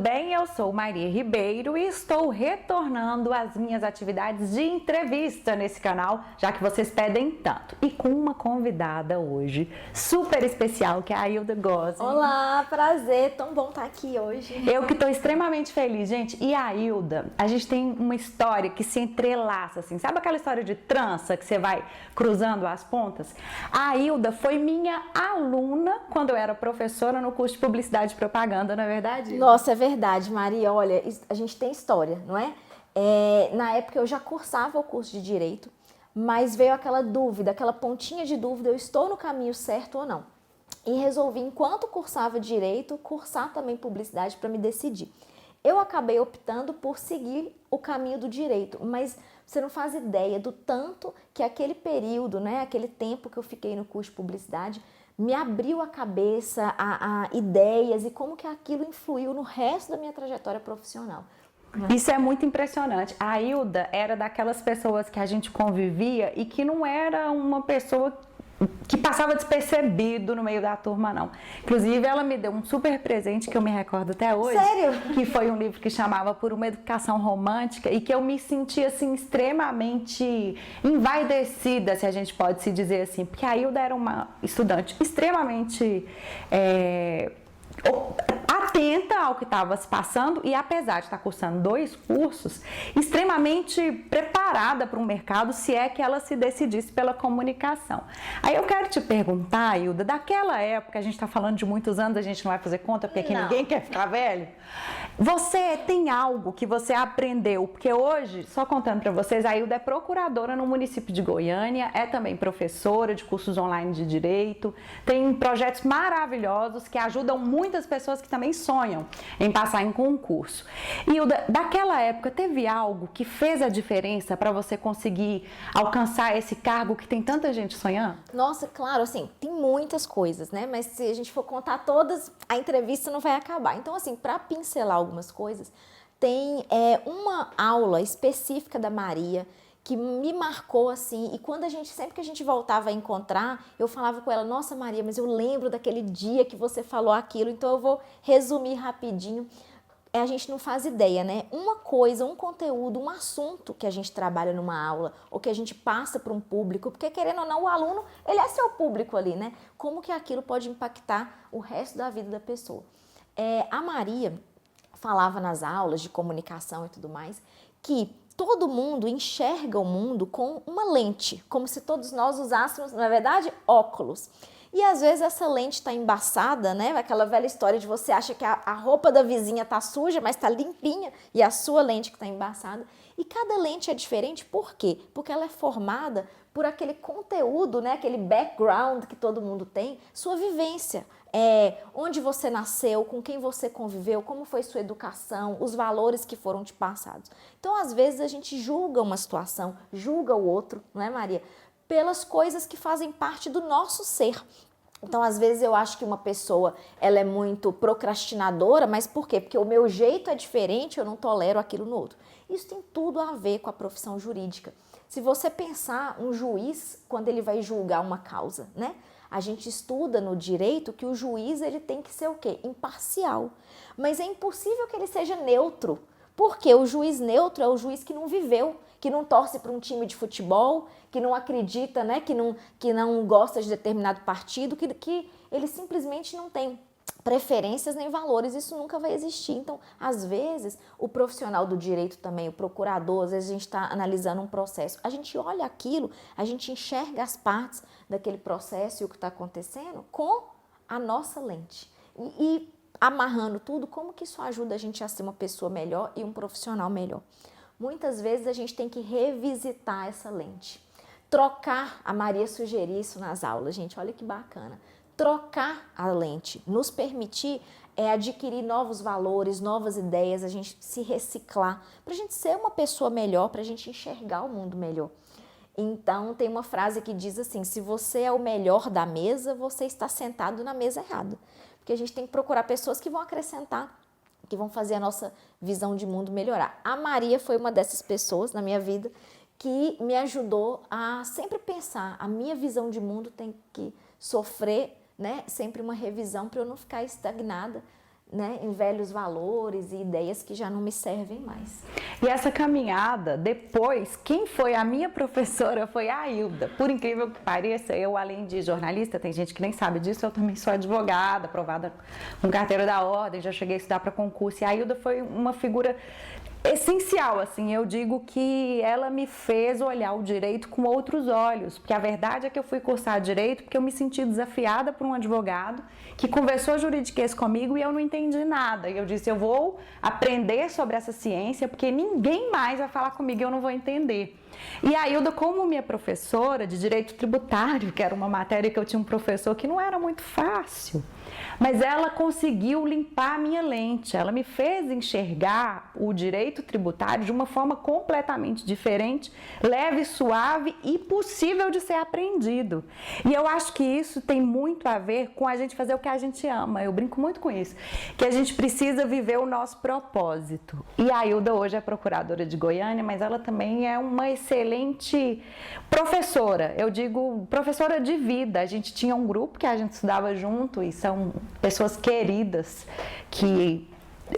bem? Eu sou Maria Ribeiro e estou retornando às minhas atividades de entrevista nesse canal, já que vocês pedem tanto. E com uma convidada hoje super especial, que é a Ailda Gozzi. Olá, prazer, tão bom estar aqui hoje. Eu que estou extremamente feliz, gente. E a Ailda, a gente tem uma história que se entrelaça, assim. Sabe aquela história de trança que você vai cruzando as pontas? A Ailda foi minha aluna quando eu era professora no curso de Publicidade e Propaganda, não é verdade? Nossa, é verdade, Maria. Olha, a gente tem história, não é? Na época eu já cursava o curso de Direito, mas veio aquela dúvida, aquela pontinha de dúvida, eu estou no caminho certo ou não? E resolvi, enquanto cursava Direito, cursar também Publicidade para me decidir. Eu acabei optando por seguir o caminho do Direito, mas você não faz ideia do tanto que aquele período, né, aquele tempo que eu fiquei no curso de Publicidade, me abriu a cabeça a ideias e como que aquilo influiu no resto da minha trajetória profissional. Isso é muito impressionante. A Ailda era daquelas pessoas que a gente convivia e que não era uma pessoa que passava despercebido no meio da turma, não. Inclusive, ela me deu um super presente que eu me recordo até hoje. Sério? Que foi um livro que chamava Por uma Educação Romântica e que eu me senti, assim, extremamente envaidecida, se a gente pode se dizer assim, porque a Ailda era uma estudante extremamente atenta ao que estava se passando e, apesar de estar cursando 2 cursos, extremamente preparada para o mercado, se é que ela se decidisse pela comunicação. Aí eu quero te perguntar, Ailda, daquela época, a gente está falando de muitos anos, a gente não vai fazer conta, porque aqui ninguém quer ficar velho. Você tem algo que você aprendeu? Porque hoje, só contando para vocês, a Ailda é procuradora no município de Goiânia, é também professora de cursos online de Direito, tem projetos maravilhosos que ajudam muitas pessoas que também sonham em passar em concurso. E daquela época, teve algo que fez a diferença para você conseguir alcançar esse cargo que tem tanta gente sonhando? Nossa, claro, assim, tem muitas coisas, né? Mas se a gente for contar todas, a entrevista não vai acabar. Então, assim, para pincelar algumas coisas, tem uma aula específica da Maria que me marcou assim, e sempre que a gente voltava a encontrar, eu falava com ela, nossa Maria, mas eu lembro daquele dia que você falou aquilo, então eu vou resumir rapidinho. A gente não faz ideia, né? Uma coisa, um conteúdo, um assunto que a gente trabalha numa aula, ou que a gente passa para um público, porque querendo ou não, o aluno, ele é seu público ali, né? Como que aquilo pode impactar o resto da vida da pessoa. A Maria falava nas aulas de comunicação e tudo mais, que todo mundo enxerga o mundo com uma lente, como se todos nós usássemos, na verdade, óculos. E às vezes essa lente está embaçada, né? Aquela velha história de você acha que a roupa da vizinha está suja, mas está limpinha, e a sua lente que está embaçada. E cada lente é diferente, por quê? Porque ela é formada por aquele conteúdo, né? Aquele background que todo mundo tem, sua vivência. Onde você nasceu, com quem você conviveu, como foi sua educação, os valores que foram te passados. Então, às vezes, a gente julga uma situação, julga o outro, não é, Maria? Pelas coisas que fazem parte do nosso ser. Então, às vezes, eu acho que uma pessoa, ela é muito procrastinadora, mas por quê? Porque o meu jeito é diferente, eu não tolero aquilo no outro. Isso tem tudo a ver com a profissão jurídica. Se você pensar, um juiz, quando ele vai julgar uma causa, né? A gente estuda no direito que o juiz ele tem que ser o quê? Imparcial. Mas é impossível que ele seja neutro. Porque o juiz neutro é o juiz que não viveu, que não torce para um time de futebol, que não acredita, né? que não gosta de determinado partido, que ele simplesmente não tem preferências nem valores, isso nunca vai existir. Então, às vezes, o profissional do direito também, o procurador, às vezes a gente está analisando um processo, a gente olha aquilo, a gente enxerga as partes daquele processo e o que está acontecendo com a nossa lente. E amarrando tudo, como que isso ajuda a gente a ser uma pessoa melhor e um profissional melhor? Muitas vezes a gente tem que revisitar essa lente. Trocar, a Maria sugerir isso nas aulas, gente, olha que bacana. Trocar a lente, nos permitir adquirir novos valores, novas ideias, a gente se reciclar, para a gente ser uma pessoa melhor, para a gente enxergar o mundo melhor. Então, tem uma frase que diz assim, se você é o melhor da mesa, você está sentado na mesa errada. Porque a gente tem que procurar pessoas que vão acrescentar, que vão fazer a nossa visão de mundo melhorar. A Maria foi uma dessas pessoas na minha vida que me ajudou a sempre pensar, a minha visão de mundo tem que sofrer, né, sempre uma revisão para eu não ficar estagnada né, em velhos valores e ideias que já não me servem mais. E essa caminhada, depois, quem foi a minha professora foi a Ailda. Por incrível que pareça, eu, além de jornalista, tem gente que nem sabe disso, eu também sou advogada, aprovada com carteira da ordem, já cheguei a estudar para concurso. E a Ailda foi uma figura essencial, assim, eu digo que ela me fez olhar o direito com outros olhos, porque a verdade é que eu fui cursar direito porque eu me senti desafiada por um advogado que conversou juridiquês comigo e eu não entendi nada. E eu disse, eu vou aprender sobre essa ciência porque ninguém mais vai falar comigo e eu não vou entender. E a Ailda, como minha professora de direito tributário, que era uma matéria que eu tinha um professor que não era muito fácil, mas ela conseguiu limpar a minha lente, ela me fez enxergar o direito tributário de uma forma completamente diferente, leve, suave e possível de ser aprendido. E eu acho que isso tem muito a ver com a gente fazer o que a gente ama, eu brinco muito com isso, que a gente precisa viver o nosso propósito. E a Ailda hoje é procuradora de Goiânia, mas ela também é uma excelente professora, eu digo professora de vida. A gente tinha um grupo que a gente estudava junto e são pessoas queridas que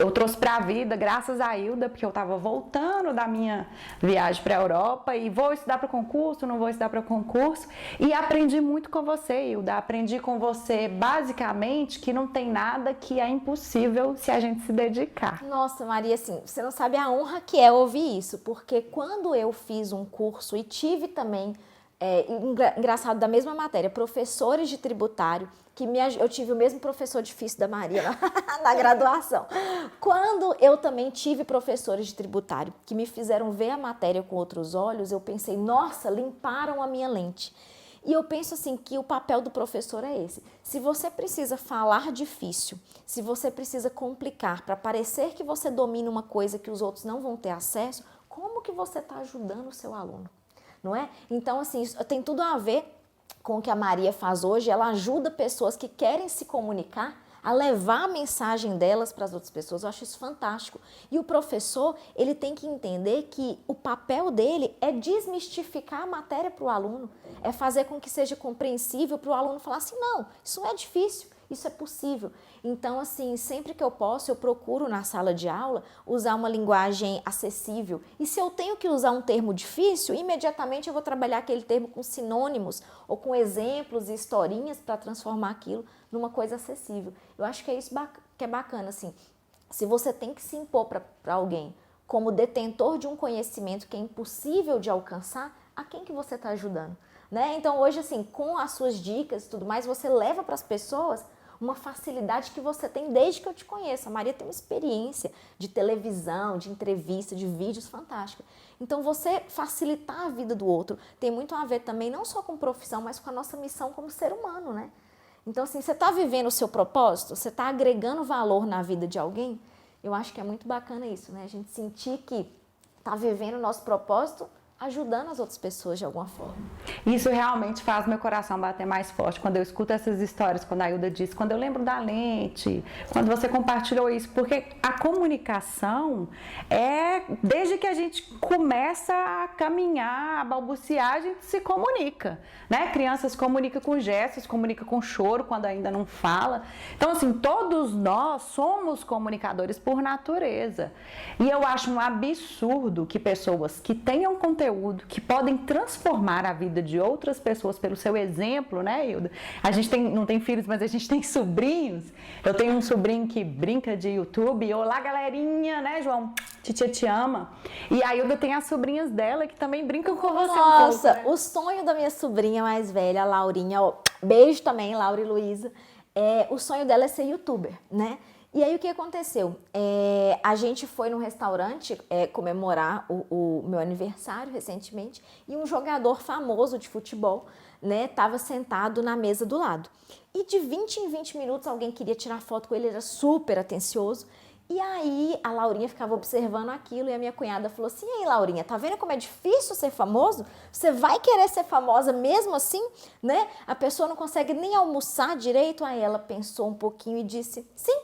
eu trouxe para a vida graças a Ailda, porque eu estava voltando da minha viagem para a Europa e vou estudar para concurso, não vou estudar para concurso, e aprendi muito com você, Ailda. Aprendi com você basicamente que não tem nada que é impossível se a gente se dedicar. Nossa, Maria, assim, você não sabe a honra que é ouvir isso, porque quando eu fiz um curso e tive também, engraçado, da mesma matéria, professores de tributário, eu tive o mesmo professor difícil da Maria na graduação. Quando eu também tive professores de tributário que me fizeram ver a matéria com outros olhos, eu pensei, nossa, limparam a minha lente. E eu penso assim que o papel do professor é esse. Se você precisa falar difícil, se você precisa complicar para parecer que você domina uma coisa que os outros não vão ter acesso, como que você está ajudando o seu aluno? Não é? Então, assim, isso tem tudo a ver com o que a Maria faz hoje. Ela ajuda pessoas que querem se comunicar a levar a mensagem delas para as outras pessoas. Eu acho isso fantástico. E o professor, ele tem que entender que o papel dele é desmistificar a matéria para o aluno, é fazer com que seja compreensível para o aluno falar assim, não, isso não é difícil, isso é possível. Então, assim, sempre que eu posso, eu procuro na sala de aula usar uma linguagem acessível. E se eu tenho que usar um termo difícil, imediatamente eu vou trabalhar aquele termo com sinônimos ou com exemplos e historinhas para transformar aquilo numa coisa acessível. Eu acho que é isso que é bacana, assim. Se você tem que se impor para alguém como detentor de um conhecimento que é impossível de alcançar, a quem que você está ajudando? Né? Então, hoje, assim, com as suas dicas e tudo mais, você leva para as pessoas uma facilidade que você tem desde que eu te conheço. A Maria tem uma experiência de televisão, de entrevista, de vídeos fantástica. Então, você facilitar a vida do outro tem muito a ver também, não só com profissão, mas com a nossa missão como ser humano, né? Então, assim, você está vivendo o seu propósito? Você está agregando valor na vida de alguém? Eu acho que é muito bacana isso, né? A gente sentir que está vivendo o nosso propósito ajudando as outras pessoas de alguma forma. Isso realmente faz meu coração bater mais forte quando eu escuto essas histórias, quando a Ailda disse, quando eu lembro da lente, quando você compartilhou isso, porque a comunicação é, desde que a gente começa a caminhar, a balbuciar, a gente se comunica, né? Crianças comunicam com gestos, comunicam com choro quando ainda não fala. Então, assim, todos nós somos comunicadores por natureza. E eu acho um absurdo que pessoas que tenham conteúdo, que podem transformar a vida de outras pessoas pelo seu exemplo, né, Ailda? A gente não tem filhos, mas a gente tem sobrinhos. Eu tenho um sobrinho que brinca de YouTube. Olá, galerinha, né, João? Titia te ama. E a Ailda tem as sobrinhas dela que também brincam com você. Nossa, um pouco, né? O sonho da minha sobrinha mais velha, a Laurinha, ó, beijo também, Laura e Luísa, o sonho dela é ser youtuber, né? E aí o que aconteceu? A gente foi num restaurante comemorar o meu aniversário recentemente e um jogador famoso de futebol, né, estava sentado na mesa do lado. E de 20 em 20 minutos alguém queria tirar foto com ele, ele era super atencioso. E aí a Laurinha ficava observando aquilo e a minha cunhada falou assim, e aí, Laurinha, tá vendo como é difícil ser famoso? Você vai querer ser famosa mesmo assim, né? A pessoa não consegue nem almoçar direito. Aí ela pensou um pouquinho e disse, sim,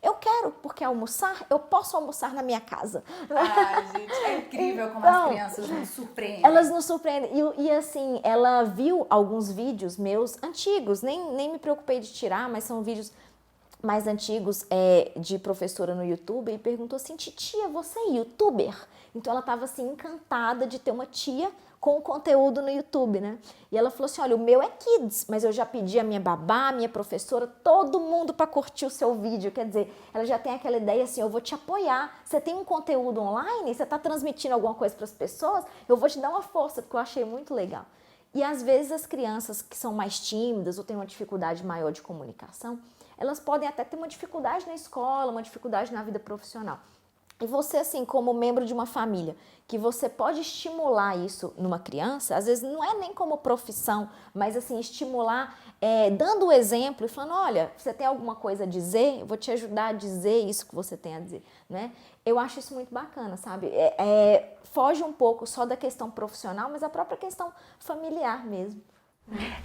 eu quero, porque eu posso almoçar na minha casa. Ai, gente, é incrível como então, as crianças nos surpreendem. Elas nos surpreendem. E assim, ela viu alguns vídeos meus antigos, nem me preocupei de tirar, mas são vídeos mais antigos de professora no YouTube e perguntou assim, titia, você é youtuber? Então ela estava assim encantada de ter uma tia com conteúdo no YouTube, né? E ela falou assim, olha, o meu é kids, mas eu já pedi a minha babá, a minha professora, todo mundo para curtir o seu vídeo. Quer dizer, ela já tem aquela ideia assim, eu vou te apoiar. Você tem um conteúdo online, você está transmitindo alguma coisa para as pessoas, eu vou te dar uma força, porque eu achei muito legal. E às vezes as crianças que são mais tímidas ou têm uma dificuldade maior de comunicação, elas podem até ter uma dificuldade na escola, uma dificuldade na vida profissional. E você, assim, como membro de uma família, que você pode estimular isso numa criança, às vezes não é nem como profissão, mas assim, estimular dando o exemplo e falando, olha, você tem alguma coisa a dizer? Eu vou te ajudar a dizer isso que você tem a dizer, né? Eu acho isso muito bacana, sabe? Foge um pouco só da questão profissional, mas a própria questão familiar mesmo.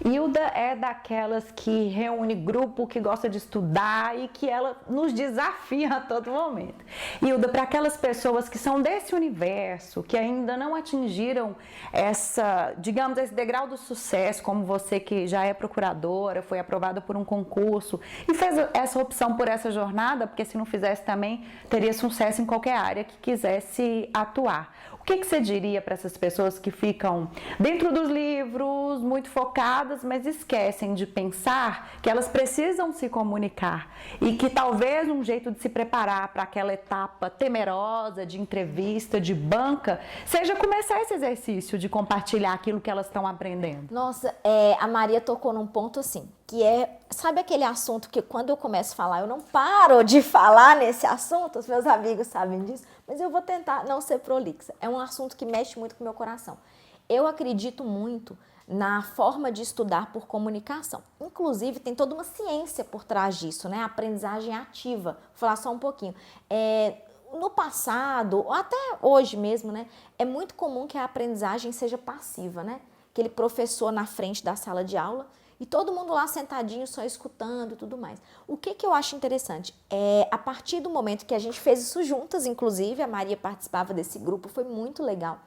Hilda é daquelas que reúne grupo, que gosta de estudar e que ela nos desafia a todo momento. Hilda, para aquelas pessoas que são desse universo, que ainda não atingiram digamos, esse degrau do sucesso, como você que já é procuradora, foi aprovada por um concurso e fez essa opção por essa jornada, porque se não fizesse também teria sucesso em qualquer área que quisesse atuar. O que você diria para essas pessoas que ficam dentro dos livros, muito focadas, mas esquecem de pensar que elas precisam se comunicar e que talvez um jeito de se preparar para aquela etapa temerosa de entrevista, de banca, seja começar esse exercício de compartilhar aquilo que elas estão aprendendo? Nossa, a Maria tocou num ponto assim, que sabe aquele assunto que quando eu começo a falar, eu não paro de falar nesse assunto, os meus amigos sabem disso, mas eu vou tentar não ser prolixa. É um assunto que mexe muito com o meu coração. Eu acredito muito na forma de estudar por comunicação. Inclusive, tem toda uma ciência por trás disso, né? A aprendizagem ativa. Vou falar só um pouquinho. No passado, ou até hoje mesmo, né? É muito comum que a aprendizagem seja passiva, né? Aquele professor na frente da sala de aula e todo mundo lá sentadinho só escutando e tudo mais. O que eu acho interessante a partir do momento que a gente fez isso juntas, inclusive, a Maria participava desse grupo, foi muito legal.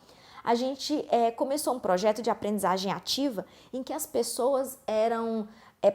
A gente começou um projeto de aprendizagem ativa em que as pessoas eram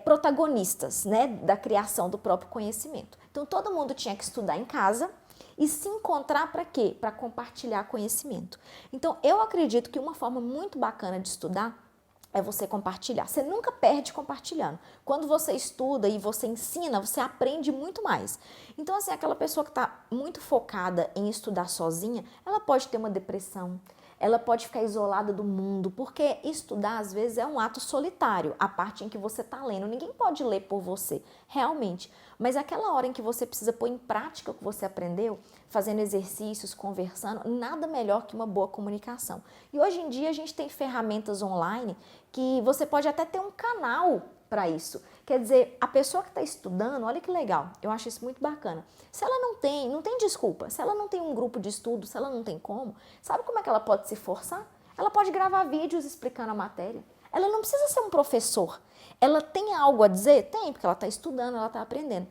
protagonistas, né, da criação do próprio conhecimento. Então, todo mundo tinha que estudar em casa e se encontrar para quê? Para compartilhar conhecimento. Então, eu acredito que uma forma muito bacana de estudar é você compartilhar. Você nunca perde compartilhando. Quando você estuda e você ensina, você aprende muito mais. Então, assim, aquela pessoa que está muito focada em estudar sozinha, ela pode ter uma depressão, ela pode ficar isolada do mundo, porque estudar, às vezes, é um ato solitário, a parte em que você está lendo. Ninguém pode ler por você, realmente. Mas aquela hora em que você precisa pôr em prática o que você aprendeu, fazendo exercícios, conversando, nada melhor que uma boa comunicação. E hoje em dia a gente tem ferramentas online que você pode até ter um canal para isso. Quer dizer, a pessoa que está estudando, olha que legal, eu acho isso muito bacana. Se ela não tem desculpa, se ela não tem um grupo de estudo, se ela não tem como, sabe como é que ela pode se forçar? Ela pode gravar vídeos explicando a matéria. Ela não precisa ser um professor. Ela tem algo a dizer? Tem, porque ela está estudando, ela está aprendendo.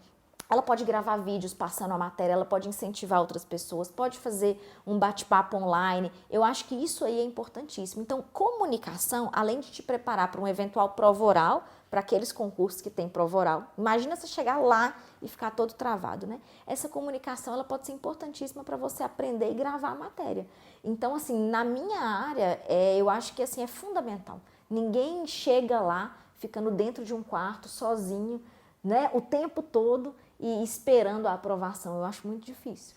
Ela pode gravar vídeos passando a matéria, ela pode incentivar outras pessoas, pode fazer um bate-papo online. Eu acho que isso aí é importantíssimo. Então, comunicação, além de te preparar para um eventual prova oral, para aqueles concursos que tem prova oral, imagina você chegar lá e ficar todo travado, né? Essa comunicação, ela pode ser importantíssima para você aprender e gravar a matéria. Então, assim, na minha área, eu acho que assim, é fundamental. Ninguém chega lá ficando dentro de um quarto, sozinho, né, o tempo todo e esperando a aprovação. Eu acho muito difícil.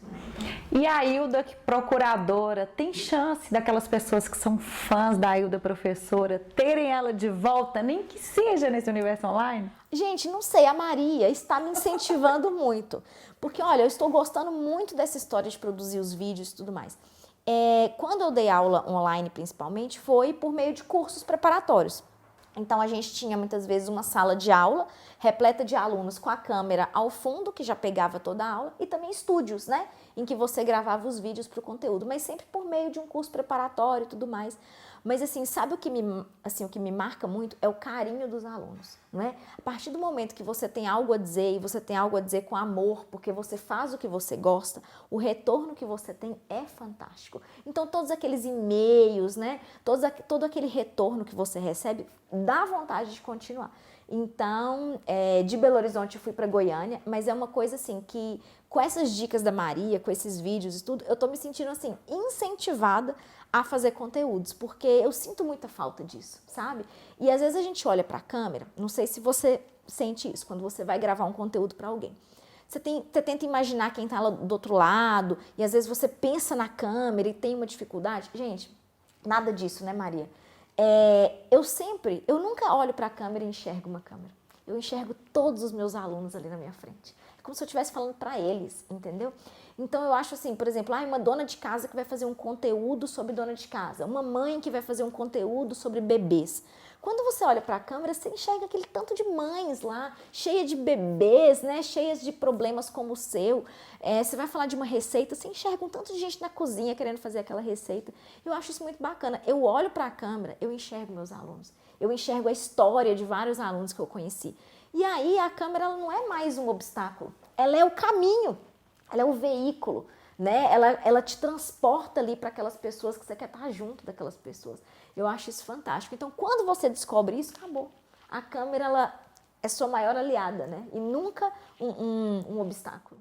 E a Hilda, que procuradora, tem chance daquelas pessoas que são fãs da Hilda professora terem ela de volta, nem que seja nesse universo online? Gente, não sei, a Maria está me incentivando muito. Porque, olha, eu estou gostando muito dessa história de produzir os vídeos e tudo mais. Quando eu dei aula online, principalmente, foi por meio de cursos preparatórios. Então, a gente tinha muitas vezes uma sala de aula repleta de alunos com a câmera ao fundo, que já pegava toda a aula, e também estúdios, né? Em que você gravava os vídeos para o conteúdo, mas sempre por meio de um curso preparatório e tudo mais. Mas, assim, sabe o que me marca muito? É o carinho dos alunos, não é? A partir do momento que você tem algo a dizer, e você tem algo a dizer com amor, porque você faz o que você gosta, o retorno que você tem é fantástico. Então, todos aqueles e-mails, né? Todo aquele retorno que você recebe, dá vontade de continuar. Então, de Belo Horizonte eu fui para Goiânia, mas é uma coisa assim que, com essas dicas da Maria, com esses vídeos e tudo, eu tô me sentindo assim, incentivada a fazer conteúdos, porque eu sinto muita falta disso, sabe? E às vezes a gente olha para a câmera, não sei se você sente isso, quando você vai gravar um conteúdo para alguém. Você tenta imaginar quem tá lá do outro lado, e às vezes você pensa na câmera e tem uma dificuldade. Gente, nada disso, né, Maria? Eu nunca olho para a câmera e enxergo uma câmera. Eu enxergo todos os meus alunos ali na minha frente. É como se eu estivesse falando para eles, entendeu? Então eu acho assim, por exemplo, uma dona de casa que vai fazer um conteúdo sobre dona de casa, uma mãe que vai fazer um conteúdo sobre bebês. Quando você olha para a câmera, você enxerga aquele tanto de mães lá, cheia de bebês, né, cheias de problemas como o seu. Você vai falar de uma receita, você enxerga um tanto de gente na cozinha querendo fazer aquela receita. Eu acho isso muito bacana. Eu olho para a câmera, eu enxergo meus alunos. Eu enxergo a história de vários alunos que eu conheci. E aí a câmera ela não é mais um obstáculo, ela é o caminho, ela é o veículo, né? Ela te transporta ali para aquelas pessoas que você quer estar junto daquelas pessoas. Eu acho isso fantástico. Então, quando você descobre isso, acabou. A câmera ela é sua maior aliada, né? E nunca um obstáculo.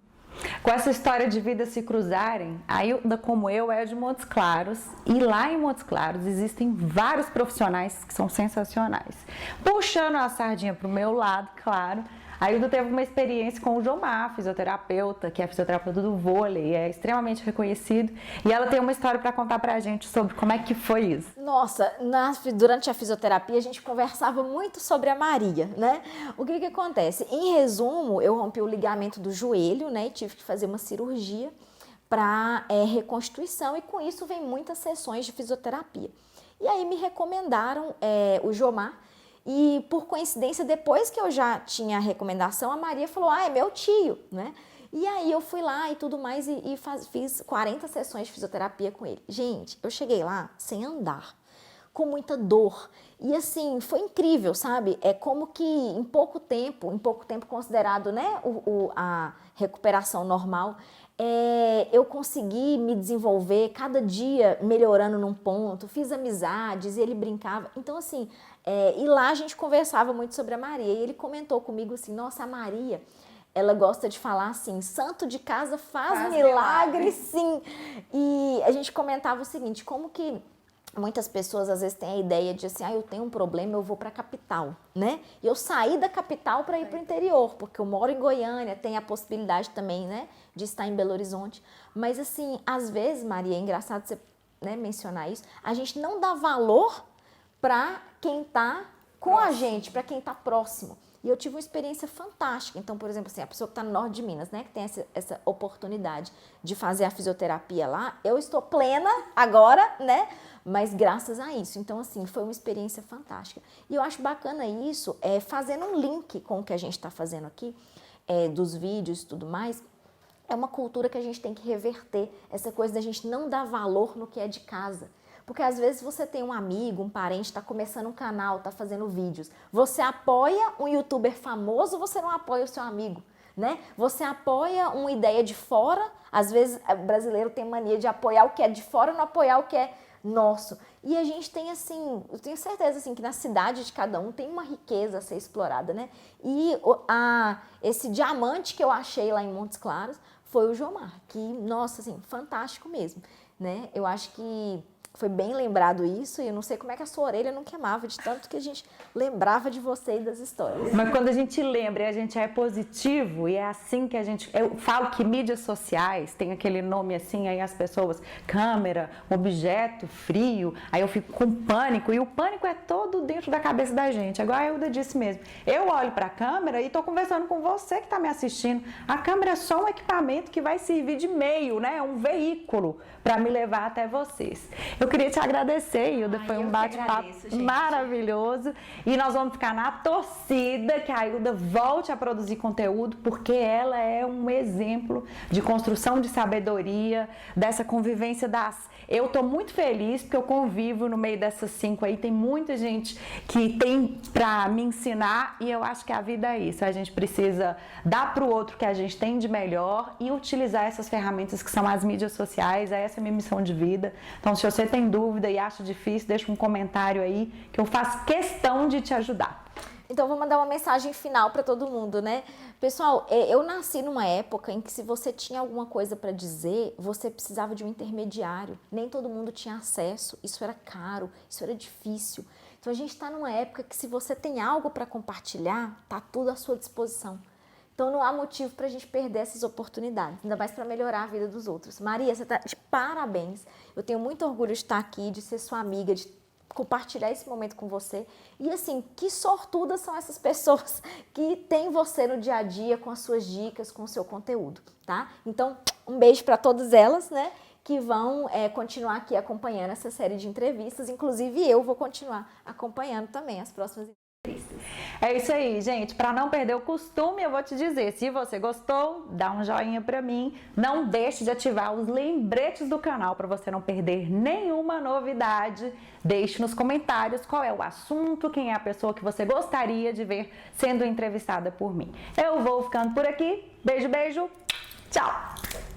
Com essa história de vida se cruzarem, a Hilda, como eu, é de Montes Claros, e lá em Montes Claros existem vários profissionais que são sensacionais. Puxando a sardinha para o meu lado, claro, a Hilda teve uma experiência com o Jomar, fisioterapeuta, que é fisioterapeuta do vôlei, é extremamente reconhecido, e ela tem uma história para contar pra gente sobre como é que foi isso. Nossa, durante a fisioterapia a gente conversava muito sobre a Maria, né? O que acontece? Em resumo, eu rompi o ligamento do joelho, né? E tive que fazer uma cirurgia para reconstituição, e com isso vem muitas sessões de fisioterapia. E aí me recomendaram o Jomar. E por coincidência, depois que eu já tinha a recomendação, a Maria falou, é meu tio, né? E aí eu fui lá e tudo mais e fiz 40 sessões de fisioterapia com ele. Gente, eu cheguei lá sem andar, com muita dor. E assim, foi incrível, sabe? É como que em pouco tempo considerado, né, a recuperação normal, eu consegui me desenvolver, cada dia melhorando num ponto, fiz amizades, e ele brincava. Então assim, e lá a gente conversava muito sobre a Maria, e ele comentou comigo assim, nossa, a Maria, ela gosta de falar assim, santo de casa faz milagre, sim. E a gente comentava o seguinte, como que muitas pessoas às vezes têm a ideia de assim, eu tenho um problema, eu vou para a capital, né? E eu saí da capital para ir para o interior, porque eu moro em Goiânia, tem a possibilidade também, né, de estar em Belo Horizonte. Mas assim, às vezes, Maria, é engraçado você, né, mencionar isso, a gente não dá valor para quem está com a gente, para quem está próximo. E eu tive uma experiência fantástica. Então, por exemplo, assim, a pessoa que está no norte de Minas, né, que tem essa oportunidade de fazer a fisioterapia lá, eu estou plena agora, né, mas graças a isso. Então, assim, foi uma experiência fantástica. E eu acho bacana isso, fazendo um link com o que a gente está fazendo aqui, dos vídeos e tudo mais, é uma cultura que a gente tem que reverter, essa coisa da gente não dar valor no que é de casa. Porque às vezes você tem um amigo, um parente, está começando um canal, está fazendo vídeos. Você apoia um youtuber famoso, você não apoia o seu amigo, né? Você apoia uma ideia de fora, às vezes o brasileiro tem mania de apoiar o que é de fora, não apoiar o que é nosso. E a gente tem assim, eu tenho certeza assim, que na cidade de cada um tem uma riqueza a ser explorada, né? E esse diamante que eu achei lá em Montes Claros foi o Jomar, que, nossa, assim, fantástico mesmo, né? Eu acho que foi bem lembrado isso, e eu não sei como é que a sua orelha não queimava de tanto que a gente lembrava de você e das histórias. Mas quando a gente lembra e a gente é positivo, e é assim que a gente... Eu falo que mídias sociais tem aquele nome assim, aí as pessoas, câmera, objeto, frio, aí eu fico com pânico, e o pânico é todo dentro da cabeça da gente, igual a Hilda disse mesmo. Eu olho para a câmera e estou conversando com você que está me assistindo. A câmera é só um equipamento que vai servir de meio, né? Um veículo para me levar até vocês. Eu queria te agradecer, Hilda, foi um bate-papo maravilhoso, e nós vamos ficar na torcida que a Hilda volte a produzir conteúdo, porque ela é um exemplo de construção de sabedoria, dessa convivência Eu tô muito feliz porque eu convivo no meio dessas 5 aí, tem muita gente que tem para me ensinar, e eu acho que a vida é isso, a gente precisa dar para o outro o que a gente tem de melhor e utilizar essas ferramentas que são as mídias sociais, essa é a minha missão de vida. Então, se você tem dúvida e acha difícil, deixa um comentário aí que eu faço questão de te ajudar. Então, vou mandar uma mensagem final para todo mundo, né? Pessoal, eu nasci numa época em que se você tinha alguma coisa para dizer, você precisava de um intermediário. Nem todo mundo tinha acesso, isso era caro, isso era difícil. Então, a gente está numa época que se você tem algo para compartilhar, tá tudo à sua disposição. Então, não há motivo para a gente perder essas oportunidades, ainda mais para melhorar a vida dos outros. Maria, você está de parabéns. Eu tenho muito orgulho de estar aqui, de ser sua amiga, de compartilhar esse momento com você. E assim, que sortudas são essas pessoas que têm você no dia a dia com as suas dicas, com o seu conteúdo, tá? Então, um beijo para todas elas, né? Que vão continuar aqui acompanhando essa série de entrevistas. Inclusive, eu vou continuar acompanhando também as próximas entrevistas. É isso aí, gente. Para não perder o costume, eu vou te dizer, se você gostou, dá um joinha para mim. Não deixe de ativar os lembretes do canal para você não perder nenhuma novidade. Deixe nos comentários qual é o assunto, quem é a pessoa que você gostaria de ver sendo entrevistada por mim. Eu vou ficando por aqui. Beijo, beijo. Tchau!